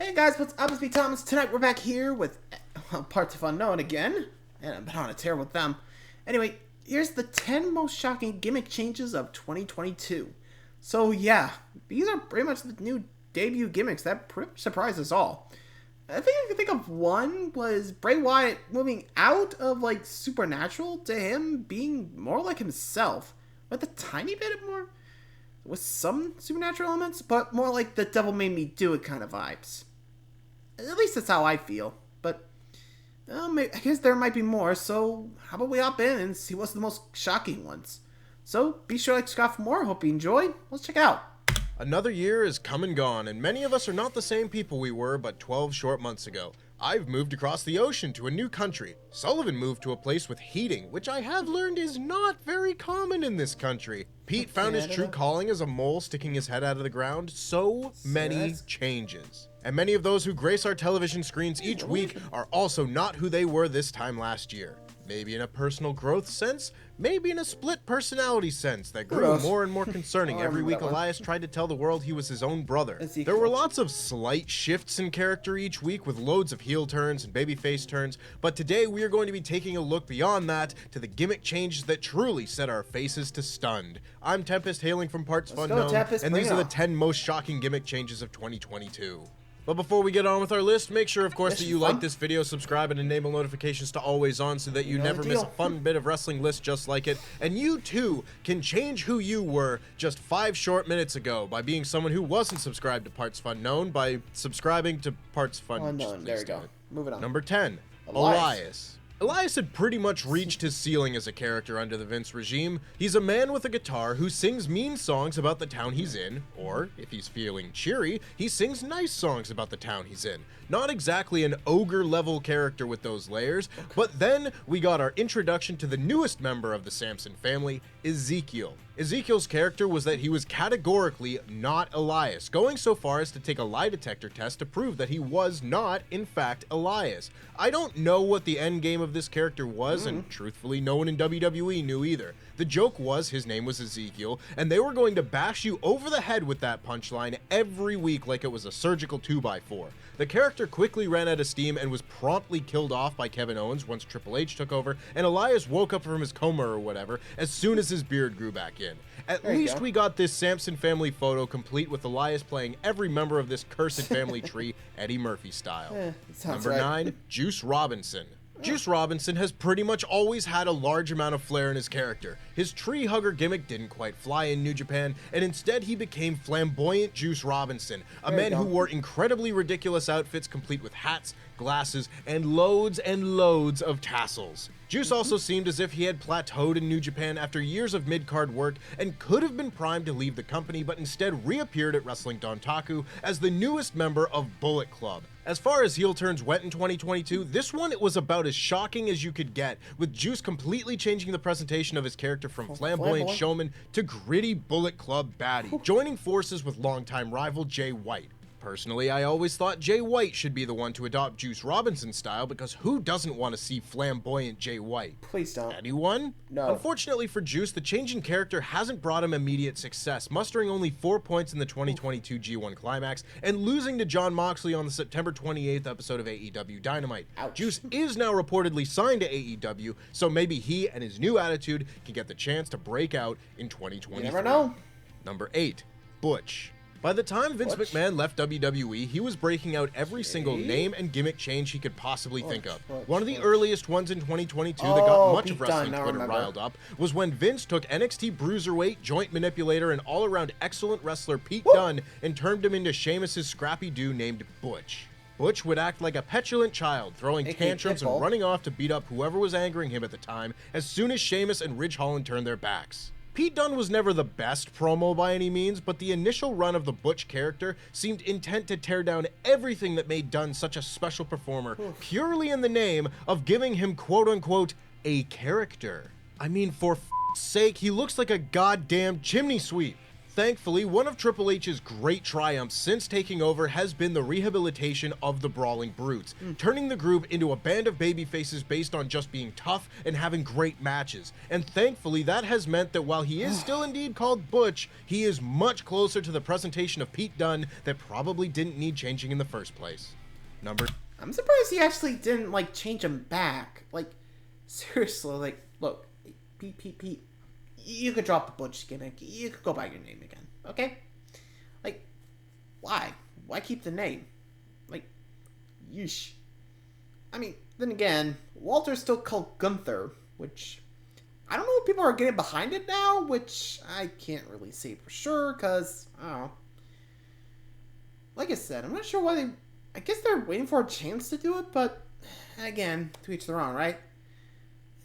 Hey guys, what's up? It's me, Thomas. Tonight we're back here with partsFUNknown again, and I've been on a tear with them. Anyway, here's the 10 most shocking gimmick changes of 2022. So yeah, these are pretty much the new debut gimmicks that pretty much surprised us all. I think I can think of one was Bray Wyatt moving out of like supernatural to him being more like himself, with a tiny bit more with some supernatural elements, but more like the devil made me do it kind of vibes. At least that's how I feel. But I guess there might be more, so how about we hop in and see what's the most shocking ones. So be sure to subscribe for more. Hope you enjoyed. Let's check it out. Another year is come and gone, and many of us are not the same people we were but 12 short months ago. I've moved across the ocean to a new country. Sullivan moved to a place with heating, which I have learned is not very common in this country. Pete found his true calling as a mole sticking his head out of the ground. So many changes. And many of those who grace our television screens each week are also not who they were this time last year. Maybe in a personal growth sense, maybe in a split personality sense that grew more and more concerning every week. Elias tried to tell the world he was his own brother. There were lots of slight shifts in character each week with loads of heel turns and babyface turns, but today we are going to be taking a look beyond that to the gimmick changes that truly set our faces to stunned. I'm Tempest, hailing from partsFUNknown, and these are the 10 most shocking gimmick changes of 2022. But before we get on with our list, make sure, of course, that you like this video, subscribe, and enable notifications to always on so that you never miss a fun bit of wrestling list just like it. And you, too, can change who you were just 5 short minutes ago by being someone who wasn't subscribed to partsFUNknown by subscribing to partsFUNknown. There we go. Moving on. Number 10, Elias. Elias had pretty much reached his ceiling as a character under the Vince regime. He's a man with a guitar who sings mean songs about the town he's in, or, if he's feeling cheery, he sings nice songs about the town he's in. Not exactly an ogre-level character with those layers, but then we got our introduction to the newest member of the Samson family, Ezekiel. Ezekiel's character was that he was categorically not Elias, going so far as to take a lie detector test to prove that he was not, in fact, Elias. I don't know what the end game of this character was, and truthfully, no one in WWE knew either. The joke was his name was Ezekiel, and they were going to bash you over the head with that punchline every week like it was a surgical 2x4. The character quickly ran out of steam and was promptly killed off by Kevin Owens once Triple H took over, and Elias woke up from his coma or whatever as soon as his beard grew back in. At least we got this Samson family photo complete with Elias playing every member of this cursed family tree, Eddie Murphy style. Number 9, Juice Robinson. Juice Robinson has pretty much always had a large amount of flair in his character. His tree hugger gimmick didn't quite fly in New Japan, and instead he became flamboyant Juice Robinson, a man who wore incredibly ridiculous outfits complete with hats, glasses, and loads of tassels. Juice also seemed as if he had plateaued in New Japan after years of mid-card work and could have been primed to leave the company, but instead reappeared at Wrestling Dontaku as the newest member of Bullet Club. As far as heel turns went in 2022, this one it was about as shocking as you could get, with Juice completely changing the presentation of his character from flamboyant showman to gritty Bullet Club baddie, joining forces with longtime rival Jay White. Personally, I always thought Jay White should be the one to adopt Juice Robinson's style, because who doesn't want to see flamboyant Jay White? Please don't. Anyone? No. Unfortunately for Juice, the change in character hasn't brought him immediate success, mustering only 4 points in the 2022 G1 Climax and losing to Jon Moxley on the September 28th episode of AEW Dynamite. Ouch. Juice is now reportedly signed to AEW, so maybe he and his new attitude can get the chance to break out in 2023. You never know. Number 8, Butch. By the time Vince McMahon left WWE, he was breaking out every single name and gimmick change he could possibly think of. One of the earliest ones in 2022 that got much of wrestling Twitter riled up was when Vince took NXT Bruiserweight, joint manipulator, and all-around excellent wrestler Pete Dunne and turned him into Sheamus's scrappy Doo named Butch. Butch would act like a petulant child, throwing tantrums and running off to beat up whoever was angering him at the time as soon as Sheamus and Ridge Holland turned their backs. Pete Dunne was never the best promo by any means, but the initial run of the Butch character seemed intent to tear down everything that made Dunne such a special performer, purely in the name of giving him quote-unquote a character. I mean, for f***'s sake, he looks like a goddamn chimney sweep. thankfully, one of Triple H's great triumphs since taking over has been the rehabilitation of the Brawling Brutes, turning the group into a band of babyfaces based on just being tough and having great matches. And thankfully, that has meant that while he is still indeed called Butch, he is much closer to the presentation of Pete Dunne that probably didn't need changing in the first place. I'm surprised he actually didn't, like, change him back. Like, seriously, like, look, Pete, you could drop the Butch gimmick. You could go by your name again, okay? Like, why? Why keep the name? Like, yeesh. I mean, then again, Walter's still called Gunther, which I don't know if people are getting behind it now, which I can't really say for sure, because, I don't know. Like I said, I'm not sure why they... I guess they're waiting for a chance to do it, but again, to each their own, right?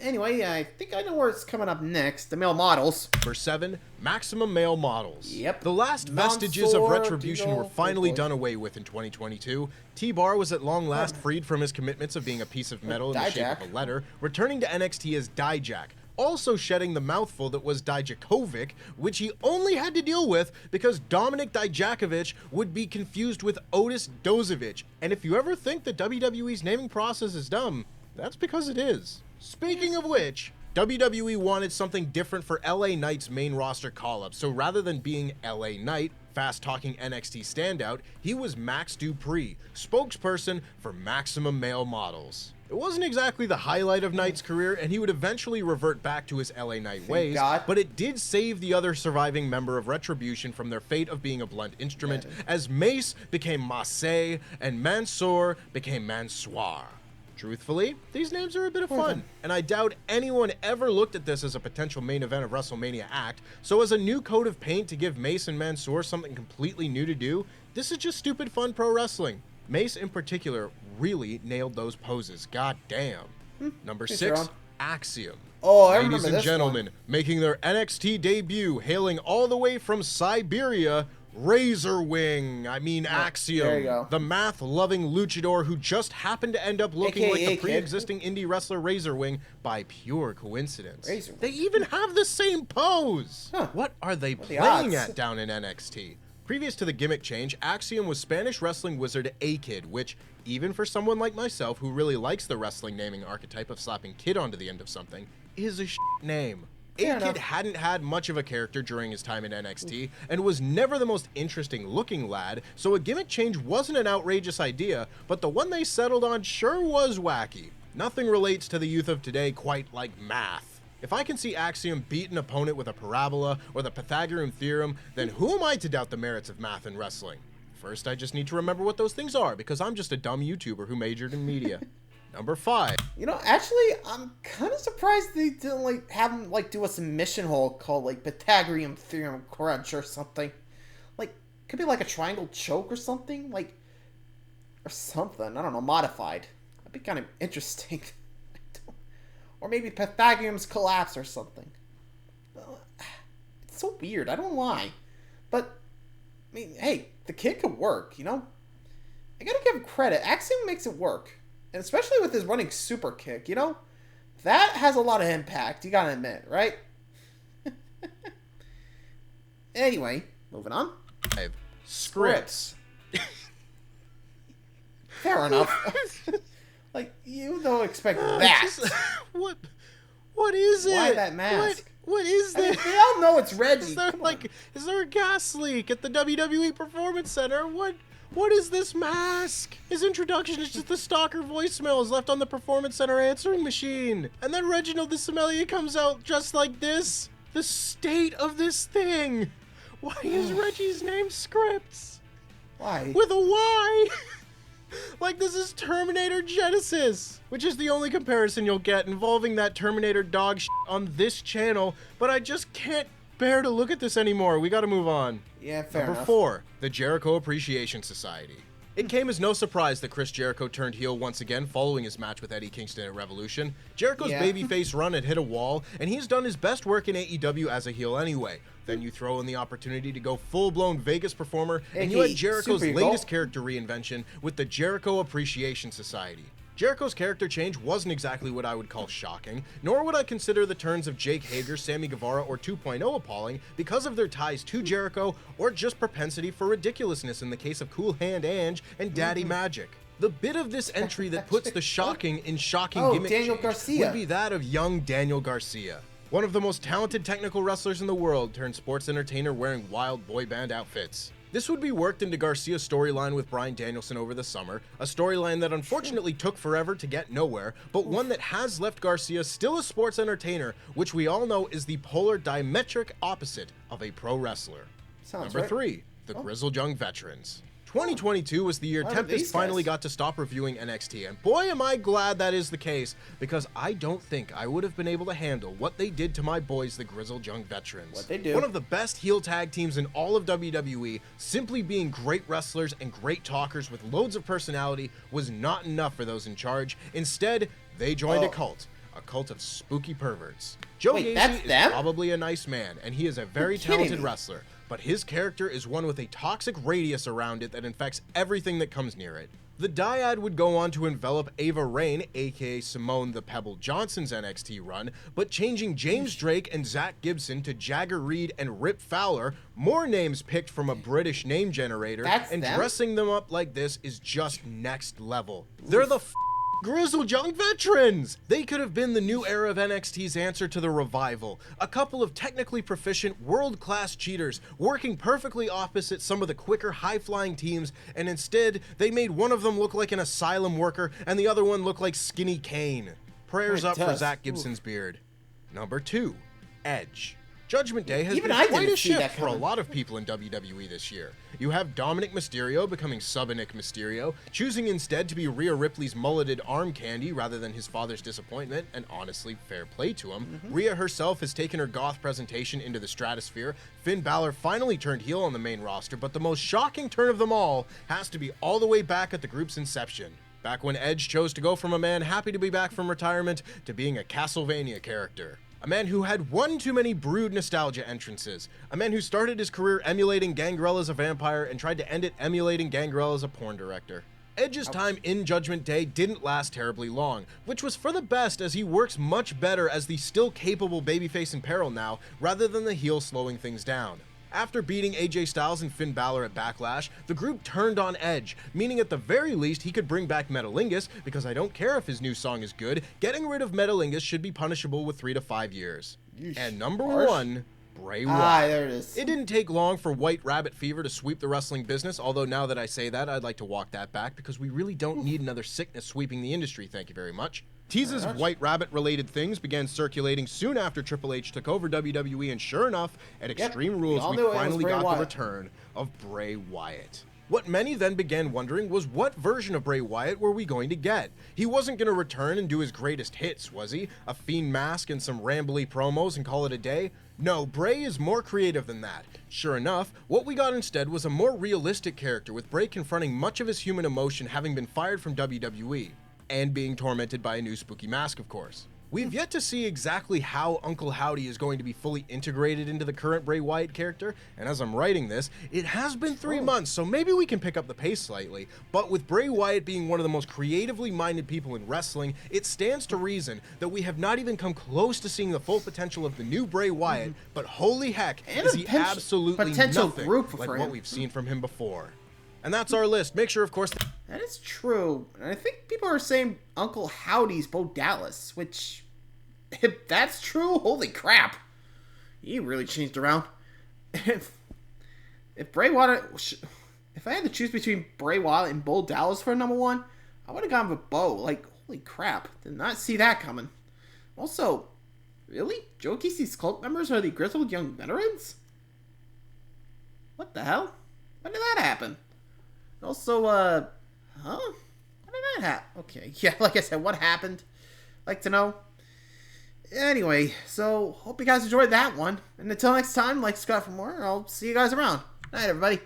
Anyway, I think I know where it's coming up next. The male models. Number 7, Maximum Male Models. Yep. The last vestiges of Retribution were finally done away with in 2022. T-Bar was at long last freed from his commitments of being a piece of metal in the shape of a letter, returning to NXT as Dijak, also shedding the mouthful that was Dijakovic, which he only had to deal with because Dominik Dijakovic would be confused with Otis Dozovic. And if you ever think that WWE's naming process is dumb, that's because it is. Speaking of which, WWE wanted something different for LA Knight's main roster call-up, so rather than being LA Knight, fast-talking NXT standout, he was Max Dupree, spokesperson for Maximum Male Models. It wasn't exactly the highlight of Knight's career, and he would eventually revert back to his LA Knight ways, but it did save the other surviving member of Retribution from their fate of being a blunt instrument, as Mace became Mace and Mansoor became Mansoir. Truthfully, these names are a bit of fun, and I doubt anyone ever looked at this as a potential main event of WrestleMania act, so as a new coat of paint to give Mace and Mansoor something completely new to do, this is just stupid fun pro wrestling. Mace in particular really nailed those poses, god damn. Number 6, Axiom. Oh, I remember Ladies and this gentlemen, making their NXT debut, hailing all the way from Siberia, Axiom, there you go. the math-loving luchador who just happened to end up looking like the pre-existing indie wrestler Razorwing by pure coincidence. They even have the same pose! What are they playing at down in NXT? Previous to the gimmick change, Axiom was Spanish wrestling wizard A-Kid, which, even for someone like myself who really likes the wrestling naming archetype of slapping kid onto the end of something, is a name. A-Kid hadn't had much of a character during his time in NXT, and was never the most interesting looking lad, so a gimmick change wasn't an outrageous idea, but the one they settled on sure was wacky. Nothing relates to the youth of today quite like math. If I can see Axiom beat an opponent with a parabola or the Pythagorean theorem, then who am I to doubt the merits of math in wrestling? First, I just need to remember what those things are, because I'm just a dumb YouTuber who majored in media. Number 5. You know, actually, I'm kind of surprised they didn't, like, have him, like, do a submission hold called, like, Pythagorean Theorem Crunch or something. Like, could be, like, a triangle choke or something, like, or something. I don't know, modified. That'd be kind of interesting. Or maybe Pythagorean's Collapse or something. It's so weird, I don't know why. But, I mean, hey, the kid could work, you know? I gotta give him credit. Axiom makes it work. And especially with his running super kick, you know? That has a lot of impact, you gotta admit, right? Anyway, moving on. 5. Scripts. Fair enough. Like, you don't expect that. What is it? Why that mask? What is this? I mean, they all know it's Reggie. Is there a gas leak at the WWE Performance Center? What is this mask? His introduction is just the stalker voicemails left on the Performance Center answering machine. And then Reginald the Sommelier comes out just like this. The state of this thing. Why is Reggie's name Scripts? Why? With a Y. Like this is Terminator Genesis, which is the only comparison you'll get involving that Terminator dog shit on this channel, but I just can't bear to look at this anymore. We gotta move on. Yeah, fair enough. Number 4, the Jericho Appreciation Society. It came as no surprise that Chris Jericho turned heel once again following his match with Eddie Kingston at Revolution. Jericho's babyface run had hit a wall, and he's done his best work in AEW as a heel anyway. Then you throw in the opportunity to go full-blown Vegas performer, and you had Jericho's latest character reinvention with the Jericho Appreciation Society. Jericho's character change wasn't exactly what I would call shocking, nor would I consider the turns of Jake Hager, Sammy Guevara, or 2.0 appalling because of their ties to Jericho or just propensity for ridiculousness in the case of Cool Hand Ange and Daddy Magic. The bit of this entry that puts the shocking in shocking gimmick Daniel change Garcia would be that of young Daniel Garcia. One of the most talented technical wrestlers in the world turned sports entertainer wearing wild boy band outfits. This would be worked into Garcia's storyline with Bryan Danielson over the summer, a storyline that unfortunately took forever to get nowhere, but one that has left Garcia still a sports entertainer, which we all know is the polar diametric opposite of a pro wrestler. Sounds Number 3, the Grizzled Young Veterans. 2022 was the year Tempest finally got to stop reviewing NXT, and boy am I glad that is the case, because I don't think I would have been able to handle what they did to my boys, the Grizzled Young Veterans. What they do. One of the best heel tag teams in all of WWE, simply being great wrestlers and great talkers with loads of personality was not enough for those in charge. Instead, they joined a cult of spooky perverts. Joe Gacy is probably a nice man, and he is a very talented wrestler, but his character is one with a toxic radius around it that infects everything that comes near it. The dyad would go on to envelop Ava Raine, aka Simone the Pebble Johnson's NXT run, but changing James Drake and Zach Gibson to Jagger Reed and Rip Fowler, more names picked from a British name generator, dressing them up like this is just next level. They're the Grizzled Young Veterans! They could have been the new era of NXT's answer to the revival. A couple of technically proficient, world-class cheaters working perfectly opposite some of the quicker, high-flying teams, and instead, they made one of them look like an asylum worker and the other one look like Skinny Kane. Prayers up for Zach Gibson's beard. Number 2, Edge. Judgment Day has been quite a shift for a lot of people in WWE this year. You have Dominic Mysterio becoming Sub-Nick Mysterio, choosing instead to be Rhea Ripley's mulleted arm candy rather than his father's disappointment, and honestly, fair play to him. Rhea herself has taken her goth presentation into the stratosphere. Finn Balor finally turned heel on the main roster, but the most shocking turn of them all has to be all the way back at the group's inception. Back when Edge chose to go from a man happy to be back from retirement to being a Castlevania character. A man who had one too many Brood nostalgia entrances. A man who started his career emulating Gangrel as a vampire and tried to end it emulating Gangrel as a porn director. Edge's time in Judgment Day didn't last terribly long, which was for the best as he works much better as the still capable babyface in peril now, rather than the heel slowing things down. After beating AJ Styles and Finn Balor at Backlash, the group turned on Edge, meaning at the very least he could bring back Metalingus, because I don't care if his new song is good, getting rid of Metalingus should be punishable with 3 to 5 years. And number 1, Bray Wyatt. There it is. It didn't take long for White Rabbit Fever to sweep the wrestling business, although now that I say that, I'd like to walk that back, because we really don't need another sickness sweeping the industry, thank you very much. Teases of White Rabbit-related things began circulating soon after Triple H took over WWE, and sure enough, at Extreme Rules, we finally got the return of Bray Wyatt. What many then began wondering was what version of Bray Wyatt were we going to get? He wasn't going to return and do his greatest hits, was he? A Fiend mask and some rambly promos and call it a day? No, Bray is more creative than that. Sure enough, what we got instead was a more realistic character, with Bray confronting much of his human emotion having been fired from WWE. And being tormented by a new spooky mask, of course. We've yet to see exactly how Uncle Howdy is going to be fully integrated into the current Bray Wyatt character, and as I'm writing this, it has been 3 months, so maybe we can pick up the pace slightly, but with Bray Wyatt being one of the most creatively minded people in wrestling, it stands to reason that we have not even come close to seeing the full potential of the new Bray Wyatt, but holy heck, is he absolutely nothing like what we've seen from him before. And that's our list. Make sure, of course... That is true. And I think people are saying Uncle Howdy's Bo Dallas, which, if that's true, holy crap. He really changed around. If Bray Wyatt... If I had to choose between Bray Wyatt and Bo Dallas for number 1, I would have gone with Bo. Like, holy crap. Did not see that coming. Also, really? Joe Casey's cult members are the Grizzled Young Veterans? What the hell? When did that happen? Also, When did that happen? Okay, yeah, like I said, what happened? Like to know. Anyway, so, hope you guys enjoyed that one. And until next time, like Scott for more, I'll see you guys around. Night, everybody.